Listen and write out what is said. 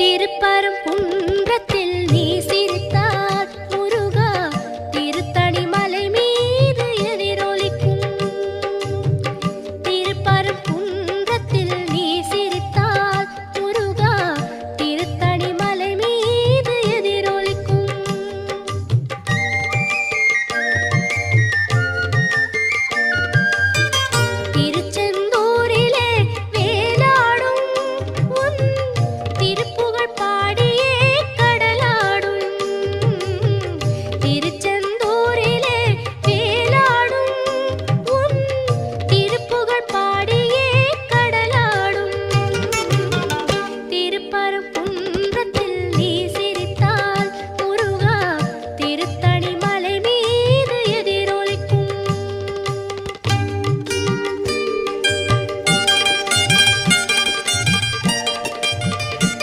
திருப்பரங்குன்றத்தில் நீ சிரித்தால் முருகா திருத்தணி மலை மீது எதிரொலிக்கும். திருப்பரங்குன்றத்தில் நீ சிரித்தால் முருகா திருத்தணி மலை மீது எதிரொலிக்கும். திருச்செந்தூரிலே வேலாடும் உன் திருப்புகழ் பாடியே கடலாடும். திருச்செந்தூரிலே வேலாடும் உன் திருப்புகழ் பாடியே கடலாடும். திருப்பரங்குன்றத்தில்